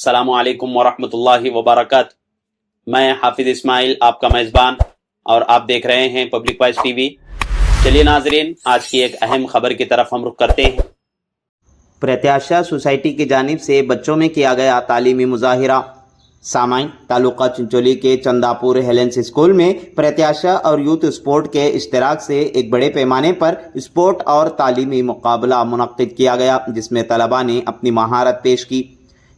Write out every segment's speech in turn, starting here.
अस्सलामु अलैकुम वरहमतुल्लाहि वबरकातुहू। मैं हाफिज इस्माइल आपका मेज़बान और आप देख रहे हैं पब्लिक वॉइस टीवी। चलिए नाजरीन, आज की एक अहम खबर की तरफ हम रुख करते हैं। प्रत्याशा सोसाइटी की जानिब से बच्चों में किया गया तालीमी मुजाहिरा। सामाइन तालुका चिंचोली के चंदापुर हेलेंस स्कूल में प्रत्याशा और यूथ स्पोर्ट के इश्तराक से एक बड़े पैमाने पर स्पोर्ट और तालीमी मुकाबला मुनक्किद किया गया, जिसमें तलबा ने अपनी महारत पेश की।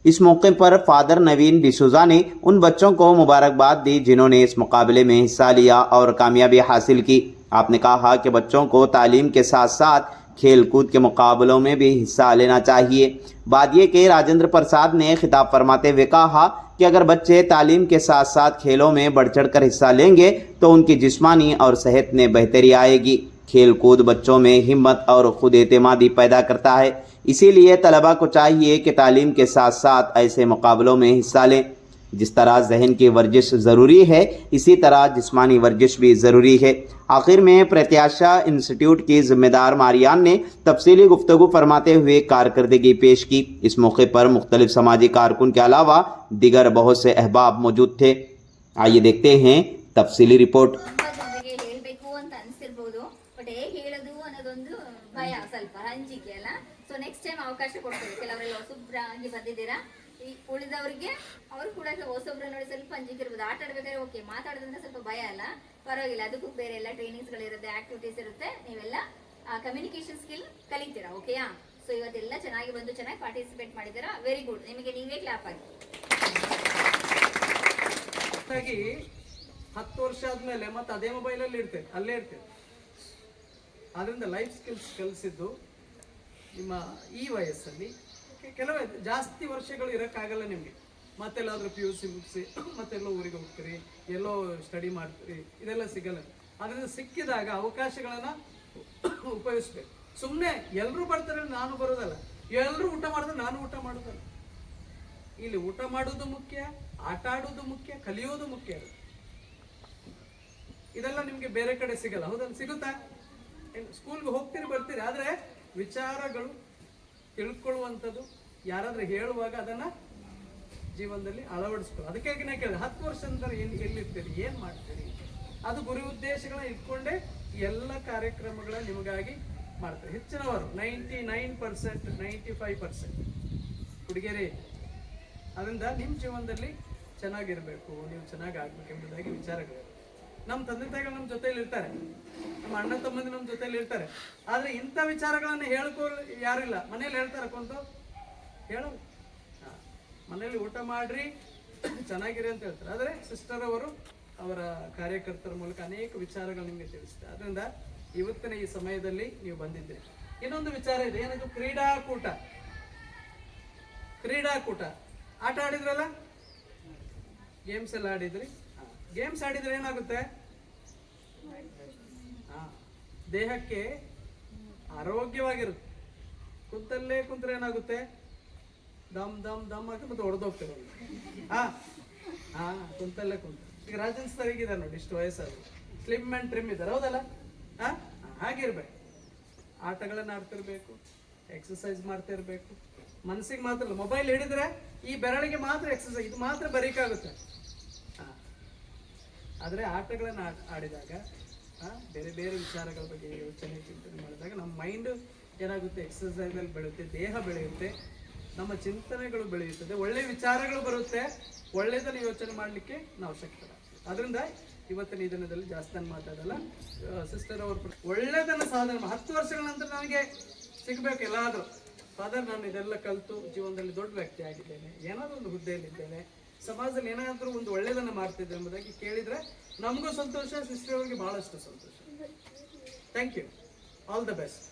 इस मौके पर फादर नवीन डिसूजा ने उन बच्चों को मुबारकबाद दी जिन्होंने इस मुकाबले में हिस्सा लिया और कामयाबी हासिल की। आपने कहा कि बच्चों को तालीम के साथ साथ खेल कूद के मुकाबलों में भी हिस्सा लेना चाहिए। बादिये के राजेंद्र प्रसाद ने खिताब फरमाते हुए कहा कि अगर बच्चे तालीम के साथ साथ खेलों में बढ़ चढ़ कर हिस्सा लेंगे तो उनकी जिस्मानी और सेहत में बेहतरी आएगी। खेल कूद बच्चों में हिम्मत और खुद एतमादी पैदा करता है, इसीलिए तलबा को चाहिए कि तालीम के साथ साथ ऐसे मुकाबलों में हिस्सा लें। जिस तरह जहन की वर्जिश ज़रूरी है, इसी तरह जिस्मानी वर्जिश भी ज़रूरी है। आखिर में प्रत्याशा इंस्टीट्यूट की ज़िम्मेदार मारियान ने तफसीली गुफ्तगू फरमाते हुए कारकर्दगी पेश की। इस मौके पर मुख्तलिफ समाजी कारकुन के अलावा दिगर बहुत से अहबाब मौजूद थे। आइए देखते हैं तफसीली रिपोर्ट। ಸೊ ನೆಕ್ಸ್ಟ್ ಟೈಮ್ ಅವಕಾಶ ಕೊಡ್ತೇವೆ. ಕೆಲವರೆಲ್ಲ ಹೊಸಬ್ರಾಗಿ ಬಂದಿದ್ದೀರಾ, ಈ ಉಳಿದವರಿಗೆ ಅವರು ಕೂಡ ಹೊಸಬ್ರು ನೋಡಿ ಸ್ವಲ್ಪ ಅಂಜಿಕೆ ಇರ್ಬೋದು. ಆಟ ಆಡ್ಬೇಕಾದ್ರೆ ಓಕೆ, ಮಾತಾಡೋದ್ರಿಂದ ಸ್ವಲ್ಪ ಭಯ ಅಲ್ಲ, ಪರವಾಗಿಲ್ಲ. ಅದಕ್ಕೂ ಬೇರೆ ಎಲ್ಲ ಟ್ರೈನಿಂಗ್ಸ್ಗಳಿರುತ್ತೆ, ಆಕ್ಟಿವಿಟೀಸ್ ಇರುತ್ತೆ. ನೀವೆಲ್ಲ ಕಮ್ಯುನಿಕೇಶನ್ ಸ್ಕಿಲ್ ಕಲಿತೀರಾ, ಓಕೆಯಾ? ಸೊ ಇವತ್ತೆಲ್ಲ ಚೆನ್ನಾಗಿ ಬಂದು ಚೆನ್ನಾಗಿ ಪಾರ್ಟಿಸಿಪೇಟ್ ಮಾಡಿದ್ದೀರಾ, ವೆರಿ ಗುಡ್. ನಿಮಗೆ ನೀವೇ ಕ್ಲಾಪ್ ಆಗಿ. 10 ವರ್ಷ ಆದ್ಮೇಲೆ ಮತ್ತೆ ಅದೇ ಮೊಬೈಲಲ್ಲಿ ಇರ್ತೇವೆ, ಅಲ್ಲೇ ಇರ್ತೇವೆ. ಅದರಿಂದ ಲೈಫ್ ಸ್ಕಿಲ್ಸ್ ಕಲಿಸಿದ್ದು ನಿಮ್ಮ ಈ ವಯಸ್ಸಲ್ಲಿ ಕೆಲವೇ ಜಾಸ್ತಿ ವರ್ಷಗಳು ಇರೋಕ್ಕಾಗಲ್ಲ ನಿಮಗೆ. ಮತ್ತೆಲ್ಲಾದರೂ PUC ಮುಗಿಸಿ ಮತ್ತೆಲ್ಲೋ ಊರಿಗೆ ಹೋಗ್ತೀರಿ, ಎಲ್ಲೋ ಸ್ಟಡಿ ಮಾಡ್ತೀರಿ, ಇದೆಲ್ಲ ಸಿಗಲ್ಲ. ಅದರಿಂದ ಸಿಕ್ಕಿದಾಗ ಅವಕಾಶಗಳನ್ನು ಉಪಯೋಗಿಸ್ಬೇಕು. ಸುಮ್ಮನೆ ಎಲ್ಲರೂ ಬರ್ತಾರೆ ನಾನು ಬರೋದಲ್ಲ, ಎಲ್ಲರೂ ಊಟ ಮಾಡಿದ್ರೆ ನಾನು ಊಟ ಮಾಡೋದಲ್ಲ. ಇಲ್ಲಿ ಊಟ ಮಾಡೋದು ಮುಖ್ಯ, ಆಟ ಆಡೋದು ಮುಖ್ಯ, ಕಲಿಯೋದು ಮುಖ್ಯ. ಇದೆಲ್ಲ ನಿಮಗೆ ಬೇರೆ ಕಡೆ ಸಿಗಲ್ಲ, ಹೌದಲ್ಲ? ಸಿಗುತ್ತಾ? ಸ್ಕೂಲ್ಗೆ ಹೋಗ್ತೀರಿ ಬರ್ತೀರಿ, ಆದರೆ ವಿಚಾರಗಳು ತಿಳ್ಕೊಳ್ಳುವಂಥದ್ದು ಯಾರಾದ್ರೂ ಹೇಳುವಾಗ ಅದನ್ನ ಜೀವನದಲ್ಲಿ ಅಳವಡಿಸ್ಕೊಳ್ಳಿ. ಅದಕ್ಕೆ ನಾ ಕೇಳಿದೆ, 10 ವರ್ಷ ಅಂದ್ರೆ ಎಲ್ಲಿರ್ತೀರಿ, ಏನ್ ಮಾಡ್ತೀರಿ? ಅದು ಗುರಿ ಉದ್ದೇಶಗಳನ್ನ ಇಟ್ಕೊಂಡೇ ಎಲ್ಲ ಕಾರ್ಯಕ್ರಮಗಳ ನಿಮಗಾಗಿ ಮಾಡ್ತಾರೆ. ಹೆಚ್ಚಿನವರು 99%, 95% ಹುಡುಗಿಯರೇ. ಅದರಿಂದ ನಿಮ್ಮ ಜೀವನದಲ್ಲಿ ಚೆನ್ನಾಗಿರ್ಬೇಕು, ನೀವು ಚೆನ್ನಾಗಿ ಆಗ್ಬೇಕು ಎಂಬುದಾಗಿ ವಿಚಾರಗಳು. ನಮ್ಮ ತಂದೆ ತಾಯಿಗಳು ನಮ್ಮ ಜೊತೆಲಿ ಇರ್ತಾರೆ, ನಮ್ಮ ಅಣ್ಣ ತಮ್ಮಂದಿ ನಮ್ಮ ಜೊತೆಲಿ ಇರ್ತಾರೆ. ಆದ್ರೆ ಇಂಥ ವಿಚಾರಗಳನ್ನ ಹೇಳ್ಕೊಳ್ಳ ಯಾರಿಲ್ಲ. ಮನೇಲಿ ಹೇಳ್ತಾರೆ ಕೊಂತ ಹೇಳು, ಮನೇಲಿ ಊಟ ಮಾಡ್ರಿ, ಚೆನ್ನಾಗಿರಿ ಅಂತ ಹೇಳ್ತಾರೆ. ಆದ್ರೆ ಸಿಸ್ಟರ್ ಅವರು ಅವರ ಕಾರ್ಯಕರ್ತರ ಮೂಲಕ ಅನೇಕ ವಿಚಾರಗಳು ನಿಮಗೆ ತಿಳಿಸ್ತಾರೆ. ಅದರಿಂದ ಇವತ್ತಿನ ಈ ಸಮಯದಲ್ಲಿ ನೀವು ಬಂದಿದ್ದೀರಿ. ಇನ್ನೊಂದು ವಿಚಾರ ಇದೆ, ಏನದು? ಕ್ರೀಡಾಕೂಟ. ಆಟ ಆಡಿದ್ರಲ್ಲ, ಗೇಮ್ಸ್ ಎಲ್ಲ ಆಡಿದ್ರಿ. ಗೇಮ್ಸ್ ಆಡಿದ್ರೆ ಏನಾಗುತ್ತೆ? ದೇಹಕ್ಕೆ ಆರೋಗ್ಯವಾಗಿರುತ್ತೆ. ಕುಂತಲ್ಲೇ ಕುಂತ್ರೆ ಏನಾಗುತ್ತೆ? ದಮ್ ದಮ್ ದಮ್ ಆಗಿ ಮತ್ತೆ ಹೊಡೆದೋಗ್ತೇವೆ. ಕುಂತಲ್ಲೇ ಕುಂತ. ಈಗ ರಾಜನ್ ಸರ್ ಹೇಗಿದ್ದಾರೆ ನೋಡಿ, ಇಷ್ಟು ವಯಸ್ಸಾದ್ರು, ಸ್ಲಿಮ್ ಅಂಡ್ ಟ್ರಿಮ್ ಇದ್ದಾರೆ, ಹೌದಲ್ಲ? ಹಾಗಿರ್ಬೇಕು. ಆಟಗಳನ್ನ ಆಡ್ತಿರ್ಬೇಕು, ಎಕ್ಸಸೈಸ್ ಮಾಡ್ತಾ ಇರ್ಬೇಕು. ಮನಸ್ಸಿಗೆ ಮಾತ್ರ ಅಲ್ಲ, ಮೊಬೈಲ್ ಹಿಡಿದ್ರೆ ಈ ಬೆರಳಿಗೆ ಮಾತ್ರ ಎಕ್ಸಸೈಸ್, ಇದು ಮಾತ್ರ ಬರೀಕಾಗುತ್ತೆ. ಆದರೆ ಆಟಗಳನ್ನು ಆಡಿದಾಗ ಬೇರೆ ಬೇರೆ ವಿಚಾರಗಳ ಬಗ್ಗೆ ಯೋಚನೆ ಚಿಂತನೆ ಮಾಡಿದಾಗ ನಮ್ಮ ಮೈಂಡ್ ಏನಾಗುತ್ತೆ? ಎಕ್ಸಸೈಸಲ್ಲಿ ಬೆಳೆಯುತ್ತೆ, ದೇಹ ಬೆಳೆಯುತ್ತೆ, ನಮ್ಮ ಚಿಂತನೆಗಳು ಬೆಳೆಯುತ್ತದೆ, ಒಳ್ಳೆ ವಿಚಾರಗಳು ಬರುತ್ತೆ, ಒಳ್ಳೆಯದನ್ನು ಯೋಚನೆ ಮಾಡಲಿಕ್ಕೆ ನಾವು ಶಕ್ತರಾಗ್ತೀವಿ. ಅದರಿಂದ ಇವತ್ತಿನ ಈ ದಿನದಲ್ಲಿ ಜಾಸ್ತಿ ನಾನು ಮಾತಾಡಲ್ಲ. ಸಿಸ್ಟರ್ ಅವರು ಒಳ್ಳೆಯದನ್ನು ಸಾಧನೆ 10 ವರ್ಷಗಳ ನಂತರ ನನಗೆ ಸಿಗಬೇಕು ಎಲ್ಲಾದರೂ. ಫಾದರ್, ನಾನು ಇದೆಲ್ಲ ಕಲಿತು ಜೀವನದಲ್ಲಿ ದೊಡ್ಡ ವ್ಯಕ್ತಿ ಆಗಿದ್ದೇನೆ, ಏನಾದರೂ ಒಂದು ಹುದ್ದೆಯಲ್ಲಿದ್ದೇನೆ, ಸಮಾಜದಲ್ಲಿ ಏನಾದರೂ ಒಂದು ಒಳ್ಳೆಯದನ್ನು ಮಾಡ್ತಿದ್ದೆ ಎಂಬುದಾಗಿ ಕೇಳಿದರೆ ನಮಗೂ ಸಂತೋಷ, ಸಿಸ್ಟರ್ ಅವರಿಗೆ ಬಹಳಷ್ಟು ಸಂತೋಷ. Thank you. All the best.